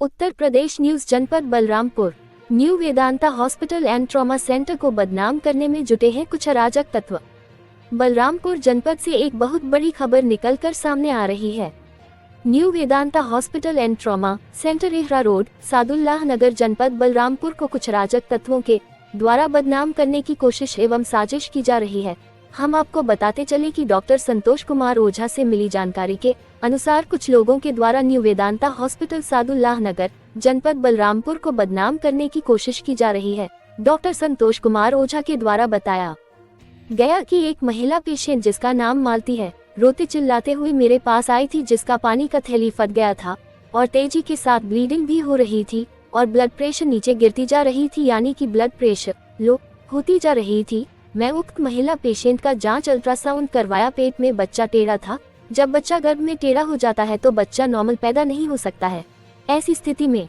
Uttar Pradesh news जनपद Balrampur. New Vedanta hospital and trauma centre को बदनाम करने में जुटे हैं कुछ अराजक तत्व। बलरामपुर जनपद से एक बहुत बड़ी खबर निकलकर सामने आ रही है। New Vedanta hospital and trauma centre Ehra road, Sadullah Nagar, जनपद बलरामपुर को कुछ अराजक तत्वों के द्वारा बदनाम करने की कोशिश एवं साजिश की जा रही है। हम आपको बताते चले कि डॉक्टर संतोष कुमार ओझा से मिली जानकारी के अनुसार कुछ लोगों के द्वारा न्यू वेदांता हॉस्पिटल सादुल्लाह नगर, जनपद बलरामपुर को बदनाम करने की कोशिश की जा रही है। डॉक्टर संतोष कुमार ओझा के द्वारा बताया गया कि एक महिला पेशेंट जिसका नाम मालती है, रोते चिल्लाते हुए मेरे पास आई थी, जिसका पानी का थैली फट गया था और तेजी के साथ ब्लीडिंग भी हो रही थी और ब्लड प्रेशर नीचे गिरती जा रही थी, यानी कि ब्लड प्रेशर लो होती जा रही थी। मैं उक्त महिला पेशेंट का जांच अल्ट्रासाउंड करवाया। पेट में बच्चा टेढ़ा था। जब बच्चा गर्भ में टेढ़ा हो जाता है तो बच्चा नॉर्मल पैदा नहीं हो सकता है। ऐसी स्थिति में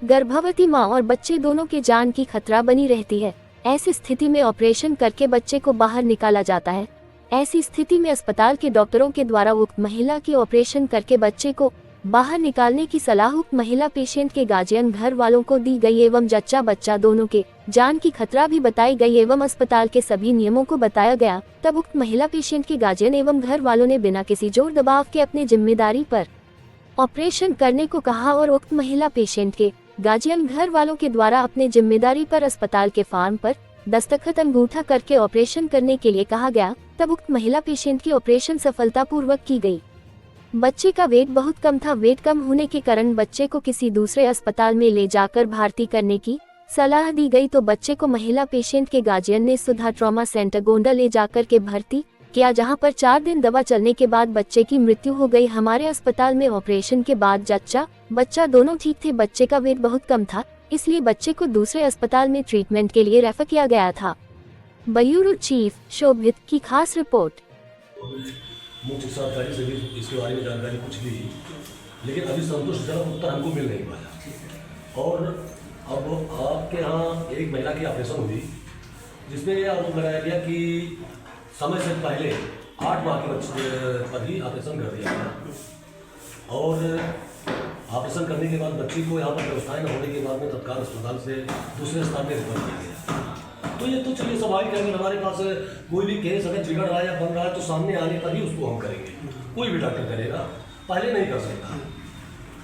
गर्भवती माँ और बच्चे दोनों के जान की खतरा बनी रहती है। ऐसी स्थिति में ऑपरेशन करके बच्चे को बाहर निकाला जाता है। ऐसी स्थिति में अस्पताल के डॉक्टरों के द्वारा उक्त महिला की ऑपरेशन करके बच्चे को बाहर निकालने की सलाह उक्त महिला पेशेंट के गार्जियन घर वालों को दी गई एवं जच्चा बच्चा दोनों के जान की खतरा भी बताई गई एवं अस्पताल के सभी नियमों को बताया गया। तब उक्त महिला पेशेंट के गार्जियन एवं घर वालों ने बिना किसी जोर दबाव के अपने जिम्मेदारी पर ऑपरेशन करने को कहा और उक्त महिला पेशेंट के गार्जियन घर वालों के द्वारा अपने जिम्मेदारी पर अस्पताल के फॉर्म पर दस्तखत अंगूठा करके ऑपरेशन करने के लिए कहा गया। तब उक्त महिला पेशेंट की ऑपरेशन सफलतापूर्वक की गई। बच्चे का वेट बहुत कम था। वेट कम होने के कारण बच्चे को किसी दूसरे अस्पताल में ले जाकर भर्ती करने की सलाह दी गई, तो बच्चे को महिला पेशेंट के गार्जियन ने सुधा ट्रॉमा सेंटर गोंडा ले जाकर के भर्ती किया, जहां पर 4 दिन दवा चलने के बाद बच्चे की मृत्यु हो गई। हमारे अस्पताल में ऑपरेशन के बाद जच्चा बच्चा दोनों ठीक थे। बच्चे का वेट बहुत कम था, इसलिए बच्चे को दूसरे अस्पताल में ट्रीटमेंट के लिए रेफर किया गया था। ब्यूरो चीफ शोभित की खास रिपोर्ट। मुख्य सरकारी से भी इसके बारे में जानकारी कुछ ली, लेकिन अभी संतोषजनक उत्तर हमको मिल नहीं पाया। और अब आपके यहाँ एक महिला की ऑपरेशन हुई, जिसमें यह आरोप लगाया गया कि समय से पहले 8 माह के बच्चे पर ही ऑपरेशन कर दिया गया और ऑपरेशन करने के बाद बच्ची को यहाँ पर व्यवस्थाएं न होने के बाद में तत्काल अस्पताल से दूसरे अस्पताल में रेफर किया गया। तो ये तो चलिए स्वाभाविक है, अगर हमारे पास कोई भी केस अगर बिगड़ रहा है या बन रहा है तो सामने आने पर ही उसको हम करेंगे। कोई भी डॉक्टर करेगा, पहले नहीं कर सकता।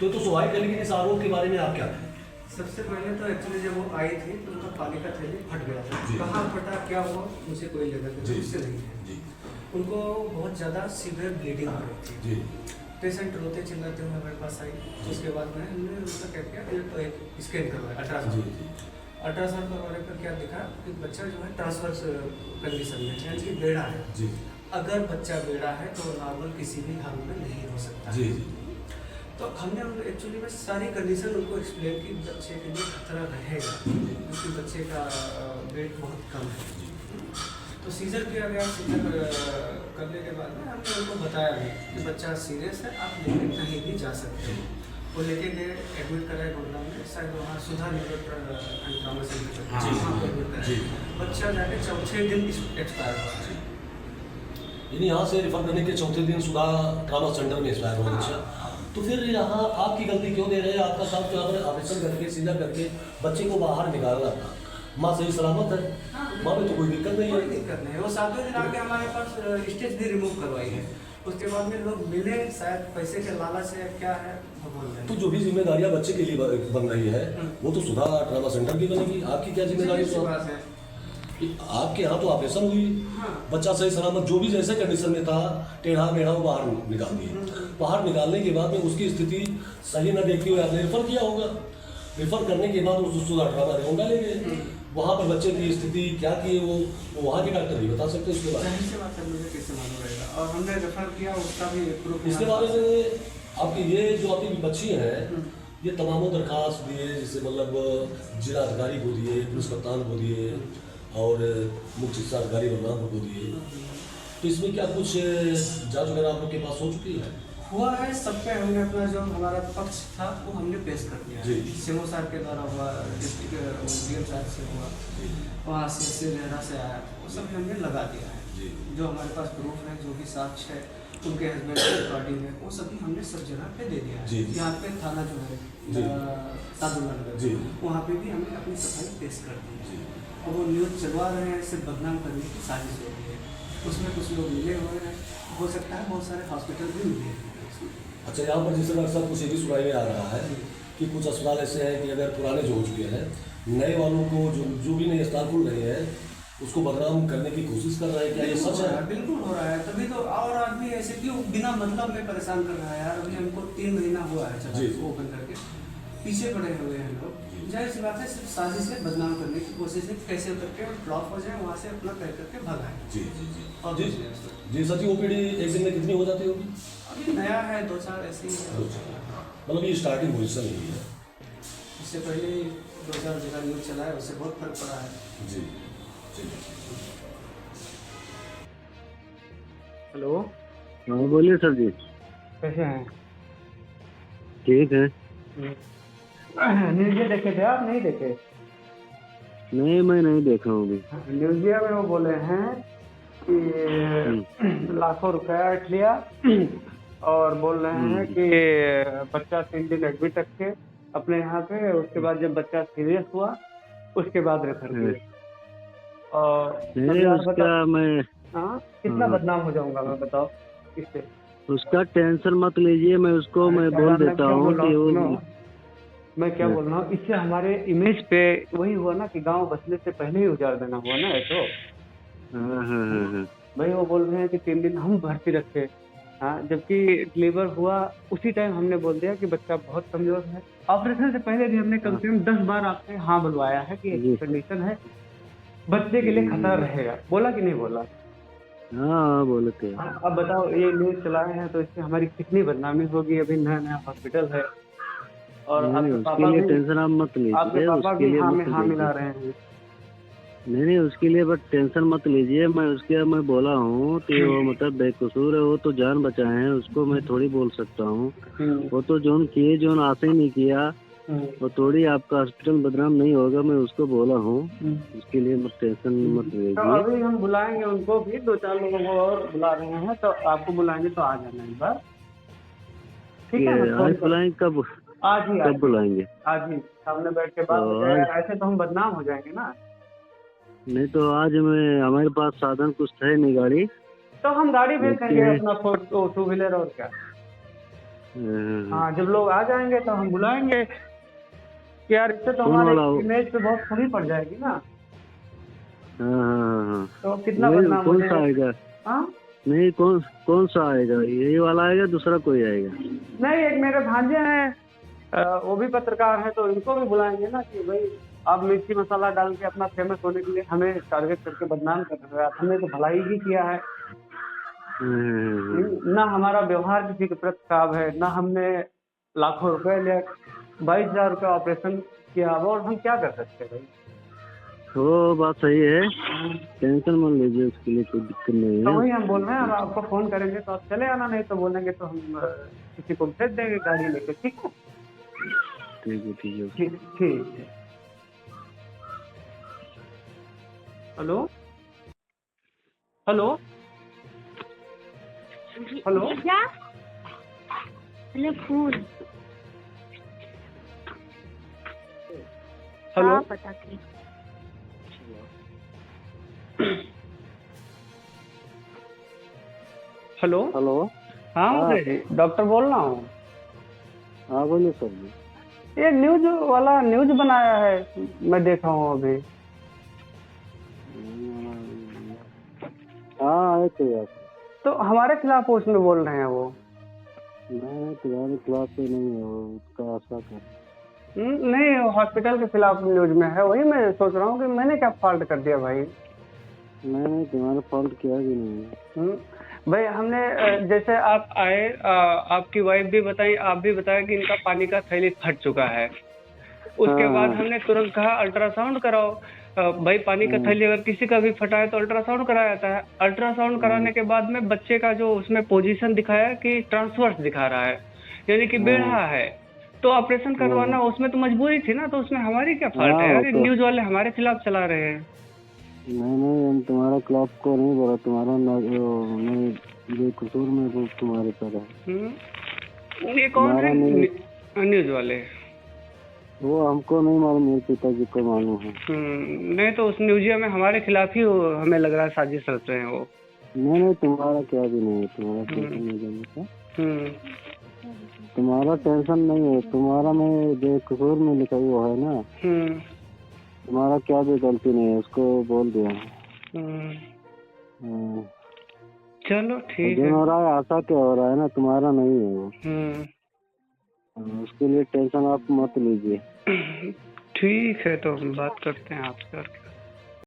तो स्वाभाविक है, लेकिन इस आरोप के बारे में आप क्या कहें? सबसे पहले तो एक्चुअली जब वो आई थी तो उनका पानी का थैली फट गया था। कहाँ फटा, क्या हुआ, मुझे कोई जगह उससे नहीं है। उनको बहुत ज़्यादा सीवियर ब्लीडिंग हो रही थी। पेशेंट रोते चिल्लाते हुए हमारे पास आई। उसके बाद में हमने उसका क्या किया, तो एक स्कैन करवाया, अल्ट्रासाउंड करवाने पर क्या दिखा कि बच्चा जो है ट्रांसवर्स कंडीशन में है, यानी बेड़ा है। अगर बच्चा बेड़ा है तो नॉर्मल किसी भी हाल में नहीं हो सकता। तो हमने एक्चुअली में सारी कंडीशन उनको एक्सप्लेन की, बच्चे के लिए खतरा रहेगा क्योंकि बच्चे का वेट बहुत कम है। तो सीजर किया गया। सीजर करने के बाद में हमने उनको बताया भी कि बच्चा सीरियस है, आप लेके कहीं भी जा सकते हैं। वो लेके गए, एडमिट कराए गोंडा में, शायद वहाँ सुधा नगर ट्रॉमा सेंटर। बच्चा जाके चौथे दिन एक्सपायर हुआ। यानी यहाँ से रिफर करने के चौथे दिन सुधा ट्रॉमा सेंटर में एक्सपायर हुआ। अच्छा, तो फिर यहाँ आपकी गलती क्यों दे रहे हैं? आपका काम जो है ऑपरेशन करके सीजर करके बच्चे को बाहर निकालना था। माँ सही सलामत है, माँ में तो कोई दिक्कत नहीं है। कोई दिक्कत नहीं है। वो 7वें दिन आके हमारे पास स्टेज भी रिमूव करवाई है। उसके बाद में लोग मिले, शायद पैसे के लालच से क्या है तो जो भी जिम्मेदारियां बच्चे के लिए बन रही है वो तो सुधा ट्रॉमा सेंटर की बनेगी। आपकी क्या जिम्मेदारी है? आपके यहाँ तो ऑपरेशन हुई, बच्चा सही सलामत जो भी जैसे कंडीशन में था, टेढ़ा मेढ़ा, वो बाहर निकाल दिए। बाहर निकालने के बाद में उसकी स्थिति सही न देखते हुए आपने रेफर किया होगा। रेफर करने के बाद उस सुधा ट्रॉमा गोंडा ले गए। वहाँ पर बच्चे की स्थिति क्या की है वो वहाँ के डॉक्टर नहीं बता सकते। उसके बारे में मुझे कैसे मालूम रहेगा? और हमने रेफर किया, उसका भी प्रूफ। इसके बारे में आपकी ये जो आपकी बच्ची है, ये तमामों दरखास्त दिए, जैसे मतलब जिला अधिकारी को दिए, पुलिस कप्तान को दिए और मुख्य चिकित्सा अधिकारी बलरामपुर को दिए। तो इसमें क्या कुछ जांच वगैरह आप लोग के पास हो चुकी है? हुआ है। सब पे हमने अपना जो हमारा पक्ष था वो हमने पेश कर दिया। सिमो साहब के द्वारा हुआ, डिस्ट्रिक्ट डीएम साहब से हुआ, वहाँ से लहरा से आया, वो सब हमने लगा दिया है। जो हमारे पास प्रूफ है, जो भी साक्ष्य है, उनके हस्बैंड की रिकॉर्डिंग है, वो सभी हमने सब जगह पे दे दिया जी, है। जी। यहाँ पे थाना जो है जी। सादुल्ला नगर, जी। वहाँ पे भी हमने अपनी सफाई पेश कर दी। जी। और वो न्यूज़ चलवा रहे हैं, सिर्फ बदनाम करने की साजिश हो रही है। उसमें कुछ लोग मिले हुए हैं, हो सकता है बहुत सारे हॉस्पिटल भी मिले हैं उसमें। अच्छा, यहाँ पर जिस तरह अक्सर कुछ ये भी सुनाई में आ रहा है कि कुछ अस्पताल ऐसे हैं कि अगर पुराने जो हो चुके हैं, नए वालों को जो भी नए अस्पताल खुल रहे हैं उसको बदनाम करने की कोशिश कर रहे हैं। क्या ये सच है? बिल्कुल हो रहा है, तभी तो। और आदमी ऐसे क्यों बिना मतलब में परेशान कर रहा है यार। अभी हमको 3 महीना हुआ है चला जी। ओपन करके, पीछे पड़े हुए हैं लोग। जाहिर सी बात है, सिर्फ साजिश से बदनाम करने की कोशिश है, कैसे करके ब्लॉक हो जाए, वहाँ से अपना तय करके भगाए। जी जी जी और जी कुछ नहीं है उसमें। जी सर जी, ओपीडी एक दिन में कितनी हो जाती होगी? अभी नया है, 2-4 ऐसे ही है। मतलब ये स्टार्टिंग पोजिशन ही है। इससे पहले 2-4 जगह न्यूज़ चला है, उससे बहुत फर्क पड़ा है। जी जी। हेलो, हाँ बोलिए सर जी। कैसे हैं? ठीक है। न्यूज़िया देखे थे आप? नहीं देखे? नहीं, मैं नहीं देखा हूँ अभी। न्यूज़िया में वो बोले हैं कि लाखों रुपया ऐंठ लिया और बोल रहे हैं कि बच्चा 3 दिन एडमिट रखे अपने यहाँ पे, उसके बाद जब बच्चा सीरियस हुआ उसके बाद रेफर किए। और नहीं, उसका मैं हाँ, कितना बदनाम हो जाऊंगा मैं, बताओ इससे। उसका टेंशन मत लीजिए, मैं उसको मैं बोल देता हूँ कि वो मैं क्या बोल रहा हूँ, इससे हमारे इमेज पे वही हुआ ना कि गांव बसने से पहले ही उजाड़ देना हुआ ना। है तो हाँ। भाई वो बोल रहे हैं कि 3 दिन हम भर्ती रखे, हाँ, जबकि डिलीवर हुआ उसी टाइम हमने बोल दिया कि बच्चा बहुत कमजोर है। ऑपरेशन से पहले भी हमने कम से कम 10 बार आपसे हाँ बुलवाया है कि जी। कंडीशन है, बच्चे के लिए खतरा रहेगा। बोला कि नहीं बोला? हाँ बोलते हैं। अब बताओ, ये न्यूज़ चलाए हैं तो इससे हमारी कितनी बदनामी होगी। अभी नया नया हॉस्पिटल है और नहीं, आपके उसके पापा लिए भी, टेंशन आप मत आपके लीजिए, पापा उसके भी लिए हाँ मत में हाँ मिला लीजिए। रहे हैं। नहीं, उसके लिए बस टेंशन मत लीजिए। मैं बोला हूँ कि वो मतलब बेकसूर है, वो तो जान बचाए हैं, उसको मैं थोड़ी बोल सकता हूँ। वो तो जोन किए, जोन आशा ही नहीं किया, वो थोड़ी आपका हॉस्पिटल बदनाम नहीं होगा, मैं उसको बोला हूँ। उसके लिए मत टेंशन मत तो लीजिए। अभी हम बुलाएंगे उनको भी, 2-4 लोगों को और बुला रहे हैं, तो आपको बुलाएंगे तो आ जाना एक बार, ठीक है? मैं आज बुलाएं कब? आज ही कब बुलाएंगे? आज ही सामने बैठ के बात तो हो जाए यार, ऐसे तो हम बदनाम हो जाएंगे ना। नहीं तो आज हमारे पास साधन कुछ है नहीं, गाड़ी। तो हम गाड़ी भेज देखते देंगे हैं। अपना 2 व्हीलर, और क्या। हाँ, जब लोग आ जाएंगे तो हम बुलाएंगे कि यार, इससे तो कौन हमारे वाला हो? इमेज पे बहुत खरी पड़ जाएगी ना। हाँ। तो कितना वही, बदनाम हो कौन सा जाएगा। आएगा? हाँ, नहीं, कौन सा आएगा? यही वाला आएगा, दूसरा कोई आएगा? नहीं, एक मेरे भांजे हैं, वो भी पत्रकार हैं, तो इनको भी बुलाएंगे ना कि भाई आप मिर्ची मसाला डाल के अपना फेमस होने के लिए हमें टारगेट करके बदनाम कर रहे हो। हमने तो भलाई ही किया है, ना हमारा व्यवहार किसी के प्रति खराब है, ना हमने लाखों रुपए लिया, 22,000 रुपये ऑपरेशन किया, और हम क्या कर सकते हैं भाई। वो बात सही है, टेंशन मत लीजिए, उसके लिए कोई दिक्कत नहीं तो है। वही हम बोल रहे हैं, अब आपको फोन करेंगे तो आप चले आना, नहीं तो बोलेंगे तो हम किसी को भेज देंगे गाड़ी लेके, ठीक है? ठीक है। ठीक है। हेलो हेलो हेलो, क्या? हेलो फूल। हेलो, हाँ, पता की। हेलो। हेलो। हाँ, हाँ। मैं डॉक्टर बोल रहा हूँ। हाँ बोलिए सर जी। ये न्यूज वाला न्यूज बनाया है, मैं देखा हूँ अभी। हाँ आए थे यार। तो हमारे खिलाफ उसमें बोल रहे हैं वो। मैं तुम्हारे खिलाफ तो नहीं है, उसका आशा कर। नहीं, हॉस्पिटल के खिलाफ न्यूज में है, वही मैं सोच रहा हूँ कि मैंने क्या फॉल्ट कर दिया भाई। मैंने तुम्हारा फॉल्ट किया भी नहीं है। भाई हमने जैसे आप आए, आपकी वाइफ भी बताई, आप भी बताया कि इनका पानी का थैली फट चुका है। उसके बाद हमने तुरंत कहा अल्ट्रासाउंड कराओ। भाई पानी का थैली अगर किसी का भी फटा है तो अल्ट्रासाउंड कराया जाता है। अल्ट्रासाउंड कराने के बाद में बच्चे का जो उसमें पोजीशन दिखाया कि ट्रांसवर्स दिखा रहा है, यानी कि बेढ़ा है, तो ऑपरेशन करवाना उसमें तो मजबूरी थी ना, तो उसमें हमारी क्या फॉल्ट है यार? न्यूज वाले हमारे खिलाफ चला रहे हैं। नहीं, हम तुम्हारा खिलाफ को नहीं बोला, तुम्हारा मैं बेकसूर में वो तुम्हारे पर है। ये कौन है? हमारा नहीं। न्यूज वाले? वो हमको नहीं मालूम, मेरे पिताजी को मालूम है। नहीं तो उस न्यूजिया में हमारे खिलाफ ही हमें लग रहा है साजिश रच रहे हैं वो। नहीं, तुम्हारा क्या भी नहीं है, तुम्हारा टेंशन नहीं लेने का। तुम्हारा टेंशन नहीं है, तुम्हारा में बेकसूर में लिखा हुआ है ना। तुम्हारा क्या भी गलती नहीं है, उसको बोल दिया। चलो ठीक जो है। हो रहा है आशा क्या हो रहा है ना, तुम्हारा नहीं है वो। उसके लिए टेंशन आप मत लीजिए। ठीक है, तो हम बात करते हैं आपसे।